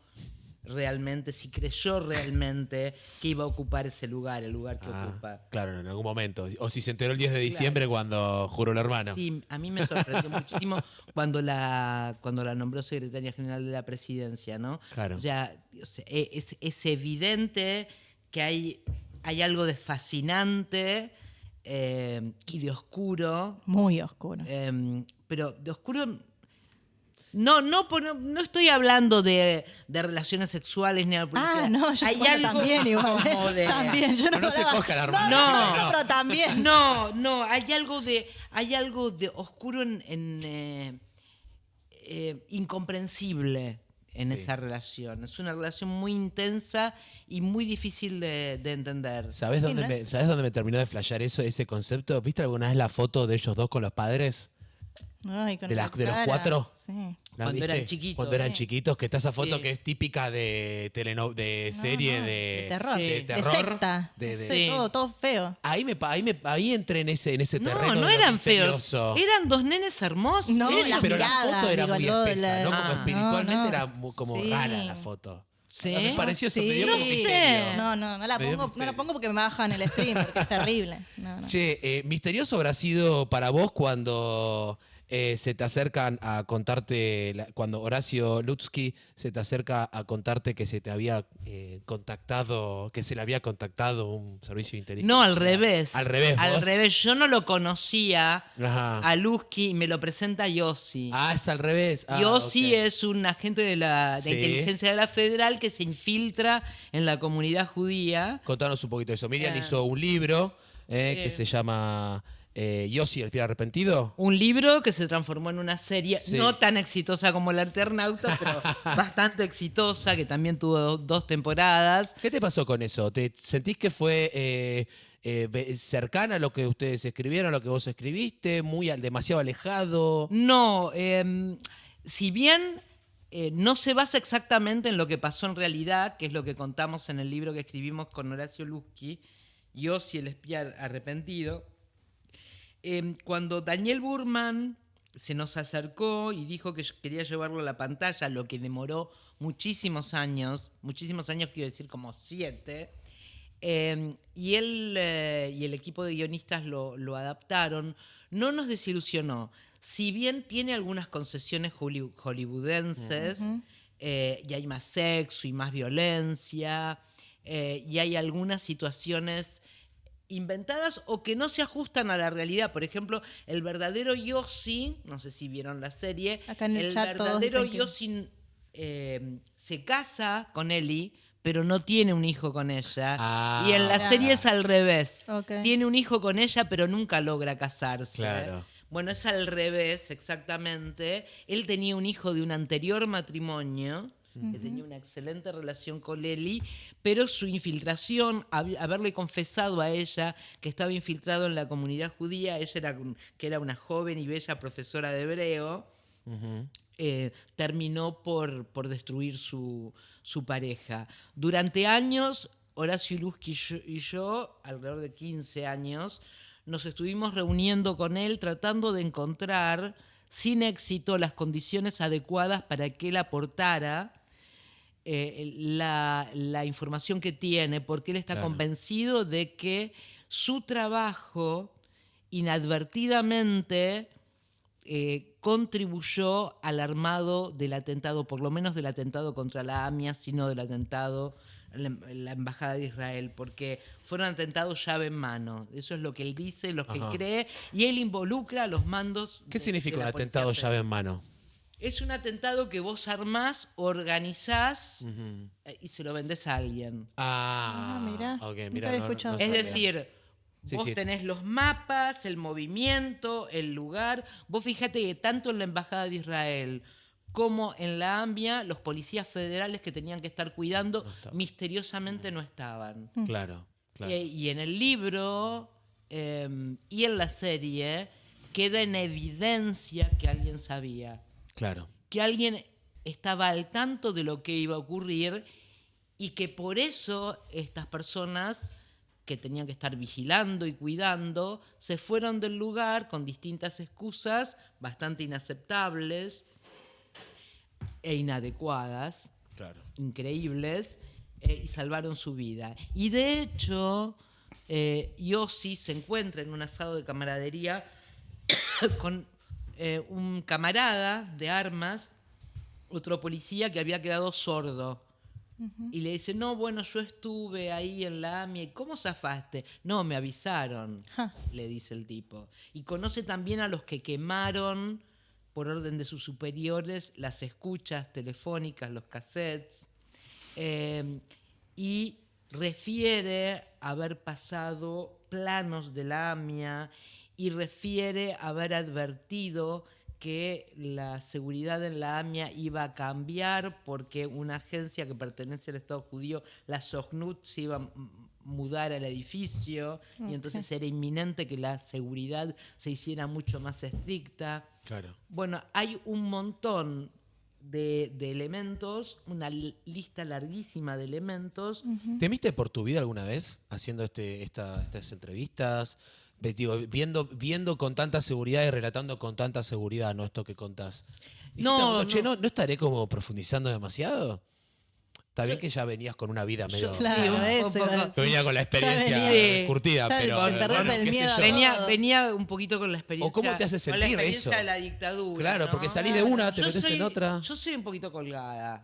Speaker 2: realmente, si creyó realmente que iba a ocupar ese lugar, el lugar que ocupa.
Speaker 1: Claro, en algún momento. O si se enteró el 10 de diciembre cuando juró el hermano.
Speaker 2: Sí, a mí me sorprendió muchísimo cuando la nombró secretaria general de la presidencia, ¿no?
Speaker 1: Claro.
Speaker 2: Ya, o sea, es evidente que hay algo de fascinante y de oscuro,
Speaker 3: Muy oscuro.
Speaker 2: pero de oscuro. No estoy hablando de relaciones sexuales ni algo.
Speaker 3: No, yo bueno, también igual.
Speaker 2: como de-
Speaker 3: También, yo
Speaker 1: No se
Speaker 3: hablaba-
Speaker 1: coja la hermana,
Speaker 3: No,
Speaker 1: chicos, no.
Speaker 3: pero también.
Speaker 2: No, hay algo de oscuro incomprensible en
Speaker 1: Sí.
Speaker 2: esa relación. Es una relación muy intensa y muy difícil de entender.
Speaker 1: ¿Sabés dónde me terminó de flashear ese concepto? ¿Viste alguna vez la foto de ellos dos con los padres?
Speaker 3: Ay, con
Speaker 1: ¿De
Speaker 3: la
Speaker 1: los
Speaker 3: cara.
Speaker 1: cuatro?
Speaker 3: Sí.
Speaker 1: ¿La
Speaker 2: Cuando eran
Speaker 1: viste?
Speaker 2: chiquitos.
Speaker 1: Cuando eran
Speaker 3: Sí.
Speaker 1: chiquitos, que está esa foto
Speaker 2: Sí.
Speaker 1: que es típica de serie
Speaker 3: No,
Speaker 1: de
Speaker 3: de terror.
Speaker 2: Sí.
Speaker 1: de
Speaker 3: De
Speaker 1: terror.
Speaker 3: secta.
Speaker 1: de-
Speaker 2: Sí.
Speaker 3: Todo feo.
Speaker 1: Ahí entré en ese terreno.
Speaker 2: No
Speaker 1: de lo
Speaker 2: eran feos.
Speaker 1: misterioso.
Speaker 2: Eran dos nenes hermosos.
Speaker 3: No,
Speaker 2: ellos.
Speaker 3: las
Speaker 1: Pero la
Speaker 3: miradas,
Speaker 1: foto era
Speaker 3: digo,
Speaker 1: muy
Speaker 3: lo de
Speaker 1: espesa,
Speaker 3: la-
Speaker 1: ¿no? Como
Speaker 2: Ah.
Speaker 1: espiritualmente
Speaker 3: No, no.
Speaker 1: era como
Speaker 3: Sí.
Speaker 1: rara la foto.
Speaker 2: Sí.
Speaker 1: Me pareció eso,
Speaker 3: Sí.
Speaker 1: me dio como
Speaker 3: No
Speaker 1: misterio.
Speaker 3: No la
Speaker 1: Me dio
Speaker 3: pongo, no
Speaker 1: misterio.
Speaker 3: la pongo porque me bajan el stream, porque es terrible. No.
Speaker 1: Che, misterioso habrá sido para vos cuando se te acercan a contarte, cuando Horacio Lutzky se te acerca a contarte que se te había contactado, que se le había contactado un servicio de inteligencia.
Speaker 2: No, al revés.
Speaker 1: Al revés,
Speaker 2: Al
Speaker 1: vos.
Speaker 2: revés. Yo no lo conocía
Speaker 1: Ajá.
Speaker 2: a Lusky y me lo presenta Yossi.
Speaker 1: Ah, es al revés. Ah,
Speaker 2: Yossi
Speaker 1: ok.
Speaker 2: es un agente de la
Speaker 1: Sí.
Speaker 2: inteligencia de la federal que se infiltra en la comunidad judía.
Speaker 1: Contanos un poquito de eso. Miriam
Speaker 2: Eh,
Speaker 1: hizo un libro que
Speaker 2: eh,
Speaker 1: se llama Yossi, el pie arrepentido.
Speaker 2: Un libro que se transformó en una serie
Speaker 1: Sí.
Speaker 2: no tan exitosa como El Eternauta, pero bastante exitosa, que también tuvo 2 temporadas.
Speaker 1: ¿Qué te pasó con eso? ¿Te sentís que fue cercana a lo que ustedes escribieron, a lo que vos escribiste? Demasiado alejado.
Speaker 2: No, si bien no se basa exactamente en lo que pasó en realidad, que es lo que contamos en el libro que escribimos con Horacio Lusky, Yossi el espía arrepentido, cuando Daniel Burman se nos acercó y dijo que quería llevarlo a la pantalla, lo que demoró muchísimos años quiero decir como 7, y él y el equipo de guionistas lo adaptaron, no nos desilusionó. Si bien tiene algunas concesiones hollywoodenses, y hay más sexo y más violencia, y hay algunas situaciones inventadas o que no se ajustan a la realidad. Por ejemplo, el verdadero Yossi, no sé si vieron la serie,
Speaker 3: Acá en el
Speaker 2: el
Speaker 3: chat todos
Speaker 2: verdadero
Speaker 3: dicen que-
Speaker 2: Yossi se casa con Ellie, pero no tiene un hijo con ella.
Speaker 1: Ah,
Speaker 2: Y en la
Speaker 3: Claro.
Speaker 2: serie es al revés.
Speaker 3: Ok.
Speaker 2: Tiene un hijo con ella, pero nunca logra casarse.
Speaker 1: Claro.
Speaker 2: Bueno, es al revés, exactamente. Él tenía un hijo de un anterior matrimonio, que tenía una excelente relación con Lely, pero su infiltración, haberle confesado a ella que estaba infiltrado en la comunidad judía, que era una joven y bella profesora de hebreo,
Speaker 1: Ujú.
Speaker 2: terminó por destruir su pareja. Durante años, Horacio Lusky y yo, alrededor de 15 años, nos estuvimos reuniendo con él tratando de encontrar, sin éxito, las condiciones adecuadas para que él aportara la información que tiene, porque él está
Speaker 1: Claro.
Speaker 2: convencido de que su trabajo inadvertidamente contribuyó al armado del atentado, por lo menos del atentado contra la AMIA, sino del atentado en la Embajada de Israel, porque fueron atentados llave en mano. Eso es lo que él dice, lo que
Speaker 1: Ajá.
Speaker 2: cree, y él involucra a los mandos.
Speaker 1: ¿Qué significa
Speaker 2: de
Speaker 1: un
Speaker 2: la policía
Speaker 1: atentado
Speaker 2: federal.
Speaker 1: llave en mano?
Speaker 2: Es un atentado que vos armás, organizás
Speaker 1: Ujú.
Speaker 2: y se lo vendés a alguien.
Speaker 3: Ah, mirá,
Speaker 1: ok,
Speaker 3: nunca
Speaker 1: mirá,
Speaker 3: había escuchado.
Speaker 2: Es
Speaker 1: sabía.
Speaker 2: decir,
Speaker 1: Sí,
Speaker 2: vos
Speaker 1: sí.
Speaker 2: tenés los mapas, el movimiento, el lugar. Vos fíjate que tanto en la Embajada de Israel como en la AMIA, los policías federales que tenían que estar cuidando
Speaker 1: No estaban.
Speaker 2: misteriosamente no estaban.
Speaker 1: Claro, claro.
Speaker 2: Y en el libro y en la serie queda en evidencia que alguien sabía,
Speaker 1: Claro.
Speaker 2: que alguien estaba al tanto de lo que iba a ocurrir y que por eso estas personas que tenían que estar vigilando y cuidando se fueron del lugar con distintas excusas bastante inaceptables e inadecuadas,
Speaker 1: Claro.
Speaker 2: increíbles, y salvaron su vida. Y de hecho, Yossi se encuentra en un asado de camaradería con un camarada de armas, otro policía que había quedado sordo. Y le dice, no, bueno, yo estuve ahí en la AMIA. ¿Y cómo zafaste? No, me avisaron,
Speaker 3: Ja.
Speaker 2: le dice el tipo. Y conoce también a los que quemaron, por orden de sus superiores, las escuchas telefónicas, los cassettes. Y refiere haber pasado planos de la AMIA y refiere haber advertido que la seguridad en la AMIA iba a cambiar porque una agencia que pertenece al Estado judío, la Sochnut, se iba a mudar al edificio y entonces era inminente que la seguridad se hiciera mucho más estricta.
Speaker 1: Claro.
Speaker 2: Bueno, hay un montón de elementos, una lista larguísima de elementos.
Speaker 1: ¿Temiste por tu vida alguna vez haciendo estas entrevistas? Digo, viendo con tanta seguridad y relatando con tanta seguridad, ¿no? Esto que contás.
Speaker 2: No,
Speaker 1: Dijiste, "Che,
Speaker 2: no.
Speaker 1: ¿no estaré como profundizando demasiado?" Está bien que ya venías con una vida medio...
Speaker 3: Claro,
Speaker 2: Sí, un
Speaker 3: eso
Speaker 2: poco.
Speaker 3: iba a
Speaker 1: Que venía con la experiencia
Speaker 3: venía-
Speaker 1: curtida,
Speaker 3: ya
Speaker 1: pero...
Speaker 3: con perderse
Speaker 1: bueno,
Speaker 3: el
Speaker 1: qué sé
Speaker 3: miedo.
Speaker 1: yo.
Speaker 2: Venía un poquito con la experiencia.
Speaker 1: ¿O cómo te hace
Speaker 2: con la
Speaker 1: sentir
Speaker 2: experiencia
Speaker 1: eso?
Speaker 2: de la dictadura.
Speaker 1: Claro,
Speaker 2: ¿no?
Speaker 1: porque salís de una, te
Speaker 2: Yo
Speaker 1: metes en otra.
Speaker 2: Yo soy un poquito colgada.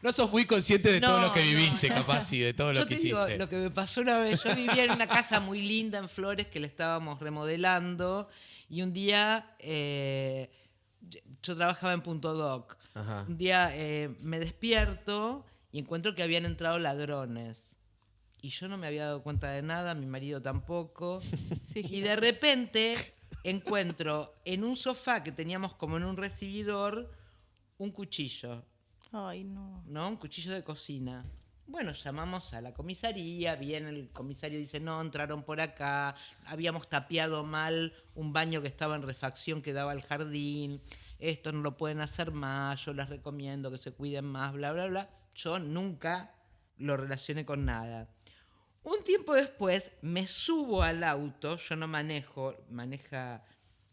Speaker 1: No sos muy consciente de todo
Speaker 2: No,
Speaker 1: lo que
Speaker 2: no,
Speaker 1: viviste,
Speaker 2: no.
Speaker 1: capaz, y de todo
Speaker 2: Yo
Speaker 1: lo que
Speaker 2: te digo
Speaker 1: hiciste.
Speaker 2: lo que me pasó una vez. Yo vivía en una casa muy linda en Flores que le estábamos remodelando y un día yo trabajaba en Punto Doc.
Speaker 1: Ajá.
Speaker 2: Un día me despierto y encuentro que habían entrado ladrones. Y yo no me había dado cuenta de nada, mi marido tampoco. Y de repente encuentro en un sofá que teníamos como en un recibidor un cuchillo.
Speaker 3: Ay, no.
Speaker 2: ¿No? Un cuchillo de cocina. Bueno, llamamos a la comisaría, viene el comisario y dice, no, entraron por acá, habíamos tapiado mal un baño que estaba en refacción que daba al jardín, esto no lo pueden hacer más, yo les recomiendo que se cuiden más, bla, bla, bla. Yo nunca lo relacioné con nada. Un tiempo después me subo al auto, yo no manejo, maneja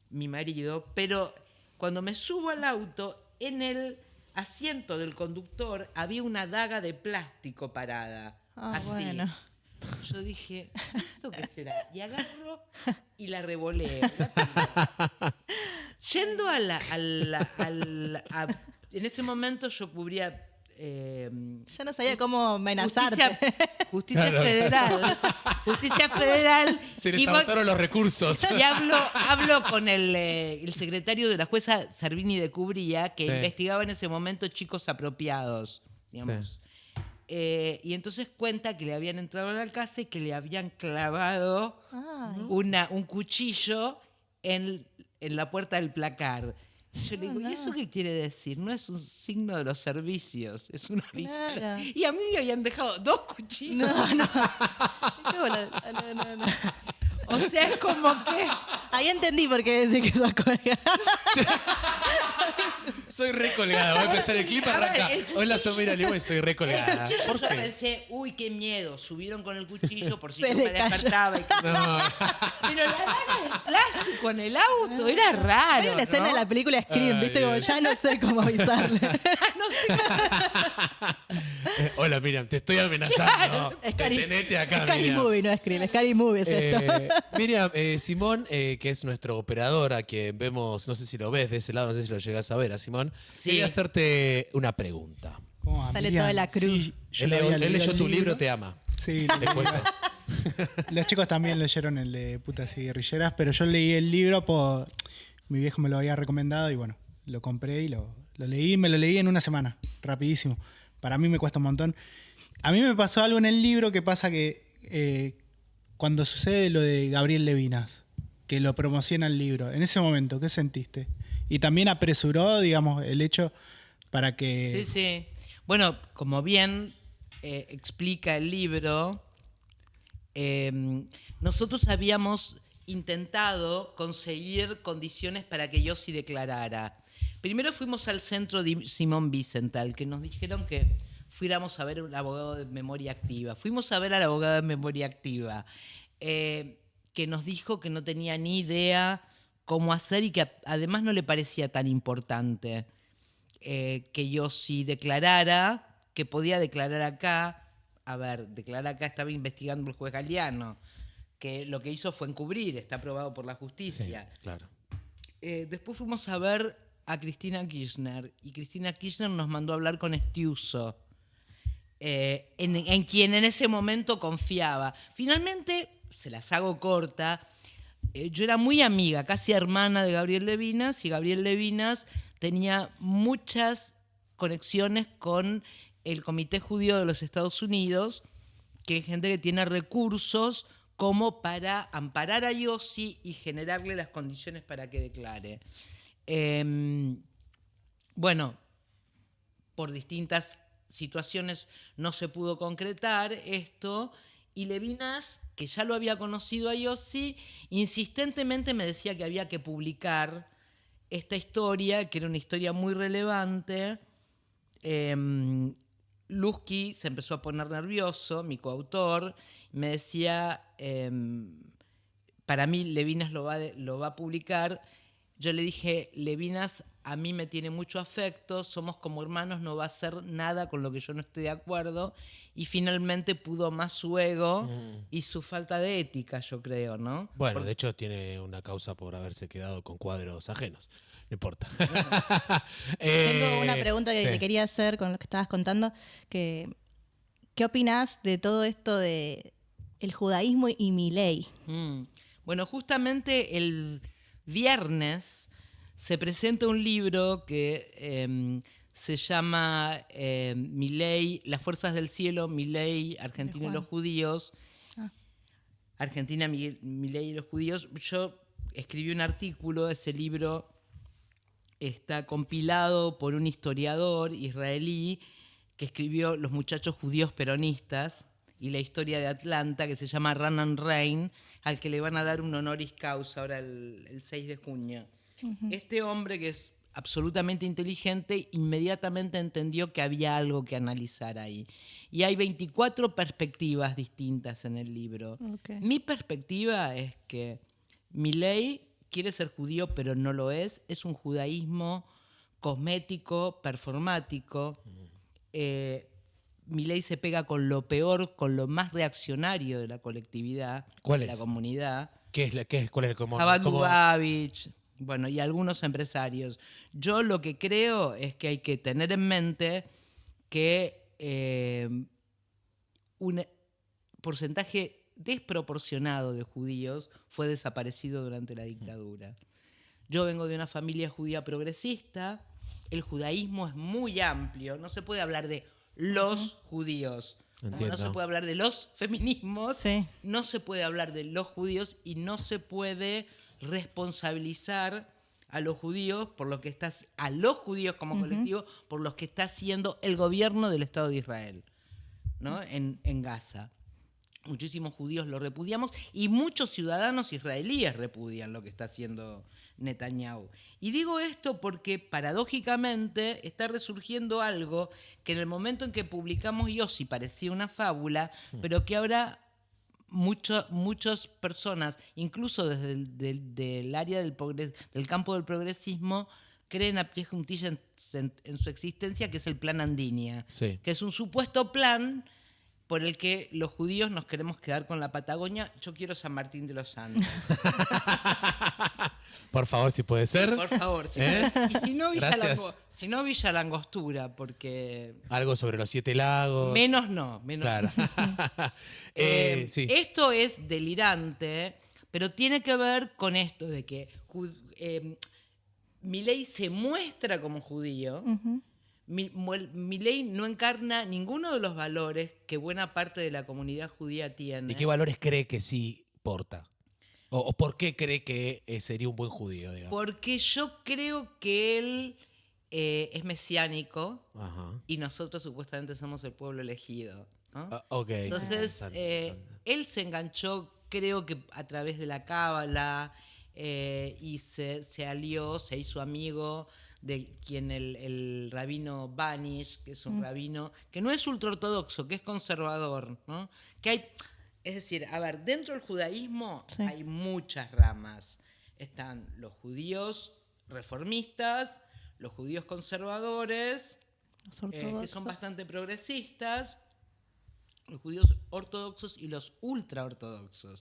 Speaker 2: mi marido, pero cuando me subo al auto, en el asiento del conductor había una daga de plástico parada.
Speaker 3: Ah,
Speaker 2: así.
Speaker 3: bueno.
Speaker 2: Yo dije, ¿esto qué será? Y agarro y la revoleo. Yendo en ese momento yo cubría
Speaker 3: Yo no sabía cómo amenazarte.
Speaker 2: Justicia
Speaker 1: Claro.
Speaker 2: Federal. Justicia Federal.
Speaker 1: Se les
Speaker 2: Y voy-
Speaker 1: agotaron los recursos.
Speaker 2: y hablo con el secretario de la jueza Servini de Cubría, que
Speaker 1: Sí.
Speaker 2: investigaba en ese momento chicos apropiados, digamos. Y entonces cuenta que le habían entrado a la casa y que le habían clavado
Speaker 3: Ay,
Speaker 2: un cuchillo en la puerta del placar. Y yo le digo,
Speaker 3: no.
Speaker 2: ¿y eso qué quiere decir? No es un signo de los servicios, es un aviso.
Speaker 3: Claro.
Speaker 2: Y a mí me habían dejado 2 cuchillos.
Speaker 3: no, no. Qué bola- no.
Speaker 2: O sea, es como que...
Speaker 3: Ahí entendí por qué decís que sos colgada.
Speaker 1: Soy recolgada. Voy a empezar el clip,
Speaker 2: A ver,
Speaker 1: arranca.
Speaker 2: el
Speaker 1: Hola, soy Mira Limo y soy recolgada. ¿Por
Speaker 2: Yo
Speaker 1: qué?
Speaker 2: pensé, uy, qué miedo. Subieron con el cuchillo por si
Speaker 3: Se
Speaker 2: yo
Speaker 3: le
Speaker 2: me
Speaker 3: cayó.
Speaker 2: despertaba.
Speaker 1: No.
Speaker 2: Pero la daga de plástico en el auto era raro.
Speaker 3: Hay una escena
Speaker 2: ¿no?
Speaker 3: de la película Scream,
Speaker 1: Ay,
Speaker 3: ¿viste? Como
Speaker 1: Dios.
Speaker 3: ya no sé cómo avisarle.
Speaker 2: No sé.
Speaker 1: Hola, Miriam, te estoy amenazando.
Speaker 3: Scary-
Speaker 1: Detenete acá,
Speaker 3: Scary
Speaker 1: Miriam.
Speaker 3: Movie, no Scream. Scary Movie es esto.
Speaker 1: Miriam, Simón, que es nuestro operador, a quien vemos, no sé si lo ves de ese lado, no sé si lo llegas a ver a Simón.
Speaker 2: Sí.
Speaker 1: Quería hacerte una pregunta.
Speaker 4: ¿Cómo va,
Speaker 3: Sale
Speaker 4: Miriam?
Speaker 3: toda la cruz.
Speaker 4: Sí, yo
Speaker 1: Él,
Speaker 4: le había
Speaker 1: él
Speaker 4: leído
Speaker 1: leyó
Speaker 4: el
Speaker 1: tu libro, te ama.
Speaker 4: Sí,
Speaker 1: Te cuento.
Speaker 4: los chicos también leyeron el de Putas y Guerrilleras, pero yo leí el libro por... Mi viejo me lo había recomendado y bueno, lo compré y lo leí. Me lo leí en una semana, rapidísimo. Para mí me cuesta un montón. A mí me pasó algo en el libro que pasa que cuando sucede lo de Gabriel Levinas, que lo promociona el libro, en ese momento, ¿qué sentiste? Y también apresuró, digamos, el hecho para que...
Speaker 2: Sí, sí. Bueno, como bien explica el libro, nosotros habíamos intentado conseguir condiciones para que Yossi declarara. Primero fuimos al centro de Simón Wiesenthal, que nos dijeron que fuéramos a ver un abogado de memoria activa. Fuimos a ver al abogado de memoria activa, que nos dijo que no tenía ni idea cómo hacer y que además no le parecía tan importante que Yossi declarara, que podía declarar acá. A ver, declarar acá estaba investigando el juez Galeano, que lo que hizo fue encubrir, está aprobado por la
Speaker 1: Sí,
Speaker 2: justicia.
Speaker 1: claro.
Speaker 2: Después fuimos a ver a Cristina Kirchner y Cristina Kirchner nos mandó a hablar con Estiuso, en quien en ese momento confiaba. Finalmente, se las hago corta, yo era muy amiga, casi hermana de Gabriel Levinas, y Gabriel Levinas tenía muchas conexiones con el Comité Judío de los Estados Unidos, que es gente que tiene recursos como para amparar a Yossi y generarle las condiciones para que declare. Bueno, por distintas situaciones no se pudo concretar esto, y Levinas, que ya lo había conocido a Yossi, insistentemente me decía que había que publicar esta historia, que era una historia muy relevante. Lusky se empezó a poner nervioso, mi coautor, me decía, para mí Levinas lo va a publicar, Yo le dije, Levinas a mí me tiene mucho afecto, somos como hermanos, no va a hacer nada con lo que yo no esté de acuerdo. Y finalmente pudo más su ego y su falta de ética, yo creo, ¿no?
Speaker 1: Bueno, de hecho tiene una causa por haberse quedado con cuadros ajenos. No importa.
Speaker 3: Tengo una pregunta que
Speaker 1: sí.
Speaker 3: te quería hacer con lo que estabas contando. ¿Qué opinás de todo esto de el judaísmo y Milei?
Speaker 2: Bueno, justamente el viernes se presenta un libro que se llama Milei, Las Fuerzas del Cielo, Milei, Argentina y
Speaker 3: Juan.
Speaker 2: los Judíos.
Speaker 3: Ah.
Speaker 2: Argentina, Milei y los Judíos. Yo escribí un artículo, ese libro está compilado por un historiador israelí que escribió Los muchachos judíos peronistas y la historia de Atlanta, que se llama Ranan Rein, al que le van a dar un honoris causa ahora el 6 de junio. Este hombre, que es absolutamente inteligente, inmediatamente entendió que había algo que analizar ahí. Y hay 24 perspectivas distintas en el libro.
Speaker 3: Ok.
Speaker 2: Mi perspectiva es que Milei quiere ser judío, pero no lo es. Es un judaísmo cosmético, performático. Milei se pega con lo peor, con lo más reaccionario de la colectividad,
Speaker 1: ¿Cuál
Speaker 2: de la
Speaker 1: es?
Speaker 2: comunidad.
Speaker 1: ¿Cuál es el común?
Speaker 2: Jabal
Speaker 1: ¿Cómo?
Speaker 2: Lubavitch, bueno, y algunos empresarios. Yo lo que creo es que hay que tener en mente que un porcentaje desproporcionado de judíos fue desaparecido durante la dictadura. Yo vengo de una familia judía progresista, el judaísmo es muy amplio, no se puede hablar de los judíos, como no
Speaker 1: Entiendo.
Speaker 2: se puede hablar de los feminismos,
Speaker 3: Sí.
Speaker 2: no se puede hablar de los judíos y no se puede responsabilizar a los judíos por lo que está, a los judíos como colectivo por lo que está haciendo el gobierno del Estado de Israel, ¿no? En Gaza. Muchísimos judíos lo repudiamos y muchos ciudadanos israelíes repudian lo que está haciendo Netanyahu. Y digo esto porque paradójicamente está resurgiendo algo que en el momento en que publicamos Yossi parecía una fábula, pero que ahora muchas personas, incluso desde del área del campo del progresismo, creen a pie juntillas en su existencia, que es el Plan Andinia,
Speaker 1: Sí.
Speaker 2: que es un supuesto plan por el que los judíos nos queremos quedar con la Patagonia. Yo quiero San Martín de los Andes.
Speaker 1: Por favor, si puede ser.
Speaker 2: Por favor.
Speaker 1: ¿Eh?
Speaker 2: Y
Speaker 1: Gracias.
Speaker 2: si no, Villa Langostura, porque
Speaker 1: Algo sobre los 7 lagos.
Speaker 2: menos no.
Speaker 1: Claro. Sí.
Speaker 2: Esto es delirante, pero tiene que ver con esto de que Milei se muestra como judío. Milei no encarna ninguno de los valores que buena parte de la comunidad judía tiene.
Speaker 1: ¿Y qué valores cree que sí porta? ¿O por qué cree que sería un buen judío, digamos?
Speaker 2: Porque yo creo que él es mesiánico
Speaker 1: Ajá.
Speaker 2: y nosotros supuestamente somos el pueblo elegido, ¿no?
Speaker 1: Ok.
Speaker 2: Entonces, él se enganchó, creo que a través de la cábala, y se alió, se hizo amigo de quien el rabino Banish, que es un rabino que no es ultraortodoxo, que es conservador, ¿no? Que hay, es decir, a ver, dentro del judaísmo
Speaker 3: Sí.
Speaker 2: hay muchas ramas. Están los judíos reformistas, los judíos conservadores,
Speaker 3: Los
Speaker 2: que son
Speaker 3: ortodoxos.
Speaker 2: bastante progresistas, los judíos ortodoxos y los ultraortodoxos.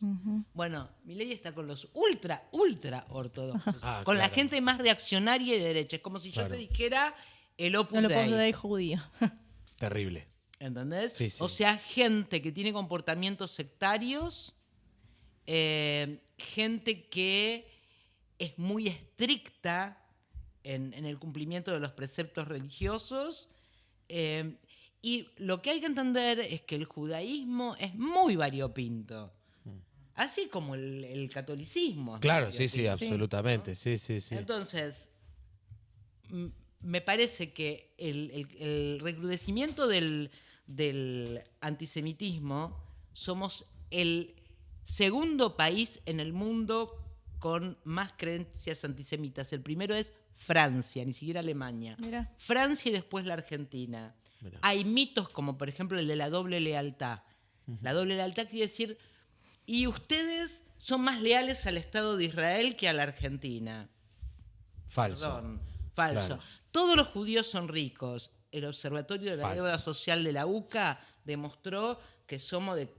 Speaker 2: Bueno, Milei está con los ultra ortodoxos,
Speaker 1: Ah,
Speaker 2: con la
Speaker 1: claro.
Speaker 2: gente más reaccionaria y de derecha. Es como si yo
Speaker 1: Claro.
Speaker 2: te dijera el Opus
Speaker 3: No lo
Speaker 2: Dei,
Speaker 3: puedo de judío.
Speaker 1: Terrible.
Speaker 2: ¿entendés?
Speaker 1: Sí, sí.
Speaker 2: O sea, gente que tiene comportamientos sectarios, gente que es muy estricta en el cumplimiento de los preceptos religiosos. Y lo que hay que entender es que el judaísmo es muy variopinto. Así como el catolicismo. es
Speaker 1: Claro,
Speaker 2: muy
Speaker 1: sí, sí,
Speaker 2: variopinto.
Speaker 1: absolutamente. Sí, sí, sí.
Speaker 2: Entonces, me parece que el recrudecimiento del antisemitismo, somos el segundo país en el mundo con más creencias antisemitas. El primero es Francia, ni siquiera Alemania.
Speaker 3: Mira.
Speaker 2: Francia y después la Argentina.
Speaker 1: Mirá.
Speaker 2: Hay mitos como por ejemplo el de la doble lealtad. La doble lealtad quiere decir, y ustedes son más leales al Estado de Israel que a la Argentina.
Speaker 1: Falso.
Speaker 2: Perdón, falso.
Speaker 1: Claro.
Speaker 2: Todos los judíos son ricos. El Observatorio de la
Speaker 1: Falso.
Speaker 2: Deuda Social de la UCA demostró que somos de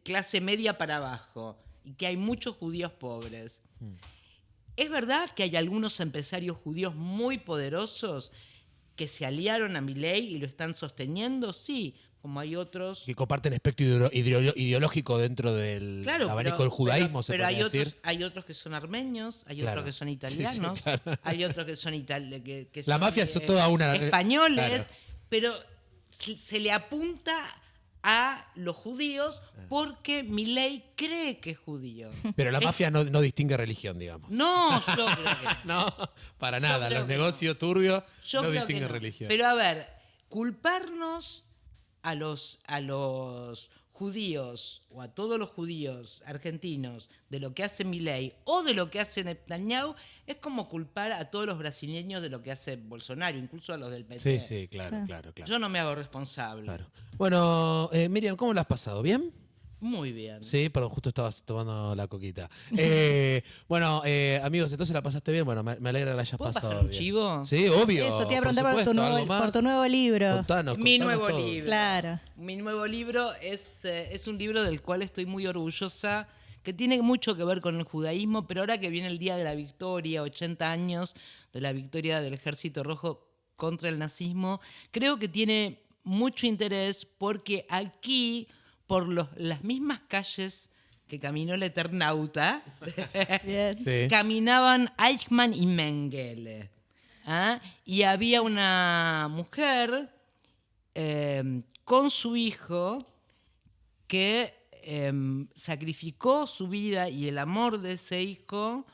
Speaker 2: clase media para abajo y que hay muchos judíos pobres. Es verdad que hay algunos empresarios judíos muy poderosos que se aliaron a Milei y lo están sosteniendo, sí, como hay otros.
Speaker 1: Que comparten espectro ideológico dentro del
Speaker 2: Claro,
Speaker 1: abanico del judaísmo, se
Speaker 2: pero
Speaker 1: podría decir.
Speaker 2: hay otros que son armenios, hay
Speaker 1: Claro.
Speaker 2: otros que son
Speaker 1: Sí, sí,
Speaker 2: italianos,
Speaker 1: claro.
Speaker 2: hay otros que son que
Speaker 1: La
Speaker 2: son,
Speaker 1: mafia es toda una-
Speaker 2: españoles,
Speaker 1: claro.
Speaker 2: pero se le apunta a los judíos porque Milei cree que es judío.
Speaker 1: Pero la mafia no distingue religión, digamos.
Speaker 2: No, yo creo que no.
Speaker 1: No, para nada.
Speaker 2: creo
Speaker 1: Los
Speaker 2: que
Speaker 1: negocios turbios
Speaker 2: Yo
Speaker 1: no
Speaker 2: creo que
Speaker 1: distinguen
Speaker 2: no.
Speaker 1: religión.
Speaker 2: Pero a ver, culparnos a los judíos o a todos los judíos argentinos de lo que hace Milei o de lo que hace Netanyahu es como culpar a todos los brasileños de lo que hace Bolsonaro, incluso a los del PT.
Speaker 1: Sí, sí, claro,
Speaker 3: Claro.
Speaker 1: claro, claro.
Speaker 2: Yo no me hago responsable.
Speaker 1: Claro. Bueno, Miriam, ¿cómo lo has pasado? ¿Bien?
Speaker 2: Muy bien.
Speaker 1: Sí, pero justo estabas tomando la coquita. Bueno, amigos, entonces la pasaste bien. Bueno, me alegra que la hayas
Speaker 2: ¿Puedo
Speaker 1: pasado
Speaker 2: pasar un
Speaker 1: bien.
Speaker 2: chivo?
Speaker 1: Sí, obvio.
Speaker 3: Eso, te iba a preguntar por tu,
Speaker 1: supuesto, ¿algo más?
Speaker 3: nuevo libro.
Speaker 1: Contanos
Speaker 2: Mi
Speaker 1: contanos
Speaker 2: nuevo
Speaker 1: todo.
Speaker 2: libro.
Speaker 3: Claro.
Speaker 2: Mi nuevo libro es un libro del cual estoy muy orgullosa, que tiene mucho que ver con el judaísmo, pero ahora que viene el Día de la Victoria, 80 años de la victoria del Ejército Rojo contra el nazismo, creo que tiene mucho interés porque aquí, por las mismas calles que caminó el Eternauta,
Speaker 3: Bien.
Speaker 1: Sí.
Speaker 2: caminaban Eichmann y Mengele. ¿Ah? Y había una mujer con su hijo que sacrificó su vida y el amor de ese hijo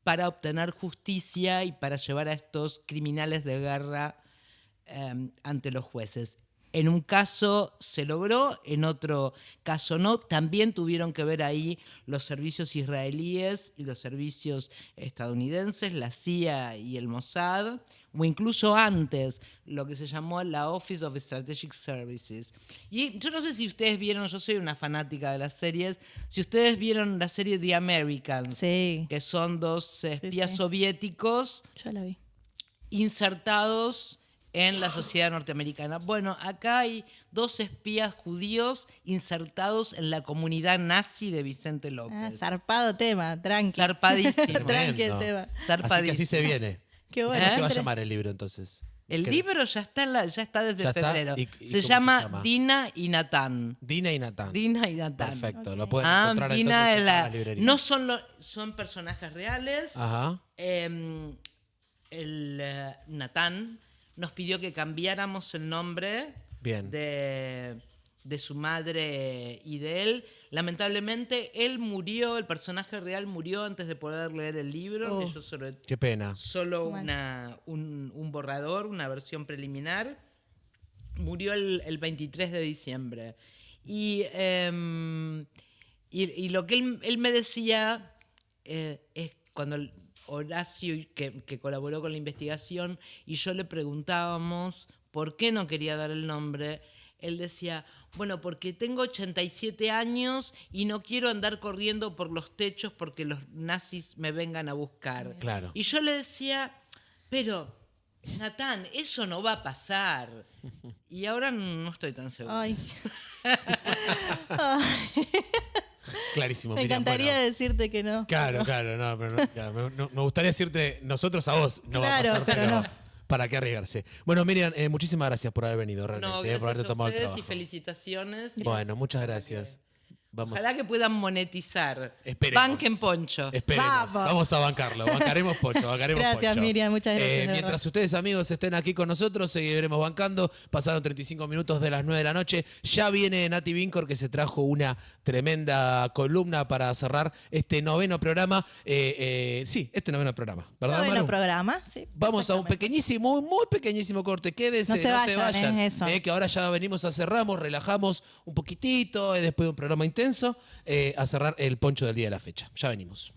Speaker 2: para obtener justicia y para llevar a estos criminales de guerra ante los jueces. En un caso se logró, en otro caso no. También tuvieron que ver ahí los servicios israelíes y los servicios estadounidenses, la CIA y el Mossad, o incluso antes, lo que se llamó la Office of Strategic Services. Y yo no sé si ustedes vieron, yo soy una fanática de las series, si ustedes vieron la serie The Americans,
Speaker 3: Sí,
Speaker 2: que son dos espías
Speaker 3: sí.
Speaker 2: soviéticos
Speaker 3: yo la vi.
Speaker 2: insertados en la sociedad norteamericana. Bueno, acá hay dos espías judíos insertados en la comunidad nazi de Vicente
Speaker 3: Ah,
Speaker 2: López.
Speaker 3: zarpado tema, tranqui.
Speaker 2: Zarpadísimo.
Speaker 3: Tranqui el
Speaker 1: Tremendo.
Speaker 3: tema.
Speaker 1: Así
Speaker 2: Zarpadísimo.
Speaker 1: que así se viene.
Speaker 3: Qué
Speaker 1: ¿Cómo
Speaker 3: bueno.
Speaker 1: se va a
Speaker 3: entre-
Speaker 1: llamar el libro entonces?
Speaker 2: El
Speaker 1: ¿Qué-
Speaker 2: libro ya está, ya está desde
Speaker 1: ¿Ya está?
Speaker 2: febrero.
Speaker 1: ¿Y
Speaker 2: Se
Speaker 1: cómo se
Speaker 2: llama
Speaker 1: llama?
Speaker 2: Dina y Natán.
Speaker 1: Dina y Natán.
Speaker 2: Dina y Natán.
Speaker 1: Perfecto,
Speaker 3: Ok.
Speaker 1: lo pueden encontrar
Speaker 2: Dina
Speaker 1: entonces en
Speaker 2: es
Speaker 1: la librería.
Speaker 2: no son personajes reales.
Speaker 1: Ajá.
Speaker 2: Natán nos pidió que cambiáramos el nombre
Speaker 1: Bien.
Speaker 2: de su madre y de él. Lamentablemente, él murió, el personaje real murió antes de poder leer el libro.
Speaker 3: Oh.
Speaker 2: Ellos
Speaker 1: Qué pena.
Speaker 2: solo
Speaker 3: Bueno.
Speaker 2: un borrador, una versión preliminar. Murió el 23 de diciembre. Y lo que él me decía es cuando Horacio, que colaboró con la investigación, y yo le preguntábamos por qué no quería dar el nombre, él decía, bueno, porque tengo 87 años y no quiero andar corriendo por los techos porque los nazis me vengan a buscar.
Speaker 1: Claro.
Speaker 2: Y yo le decía, pero, Natán, eso no va a pasar. Y ahora no estoy tan segura.
Speaker 3: Ay. Ay,
Speaker 1: Clarísimo.
Speaker 3: me
Speaker 1: Miriam,
Speaker 3: encantaría
Speaker 1: bueno.
Speaker 3: decirte que no.
Speaker 1: Claro, claro, no, pero no, claro, me gustaría decirte nosotros a vos, no
Speaker 3: Claro,
Speaker 1: va a pasar,
Speaker 3: pero no.
Speaker 1: ¿para qué arriesgarse? Bueno, Miriam, muchísimas gracias por haber venido, realmente,
Speaker 2: No,
Speaker 1: por
Speaker 2: gracias
Speaker 1: haberte
Speaker 2: a
Speaker 1: tomado el
Speaker 2: ustedes
Speaker 1: trabajo.
Speaker 2: y felicitaciones.
Speaker 1: Bueno, muchas gracias. Vamos.
Speaker 2: Ojalá que puedan monetizar.
Speaker 1: Esperemos.
Speaker 2: Banquen Poncho.
Speaker 1: Esperemos, vamos a bancarlo, bancaremos Pocho, bancaremos
Speaker 3: Gracias,
Speaker 1: Pocho.
Speaker 3: Miriam, muchas gracias, de verdad.
Speaker 1: Mientras ustedes, amigos, estén aquí con nosotros, seguiremos bancando. Pasaron 35 minutos de las 9 de la noche. Ya viene Nati Vincor, que se trajo una tremenda columna para cerrar este noveno programa. Sí, este noveno programa, ¿verdad,
Speaker 3: Noveno
Speaker 1: Maru?
Speaker 3: programa, sí.
Speaker 1: Vamos a un
Speaker 3: exactamente.
Speaker 1: pequeñísimo, muy pequeñísimo corte. Quédense,
Speaker 3: No se
Speaker 1: no se
Speaker 3: vayan,
Speaker 1: vayan.
Speaker 3: es eso.
Speaker 1: Que ahora ya venimos a cerramos, relajamos un poquitito, después de un programa intenso, a cerrar el poncho del día de la fecha. Ya venimos.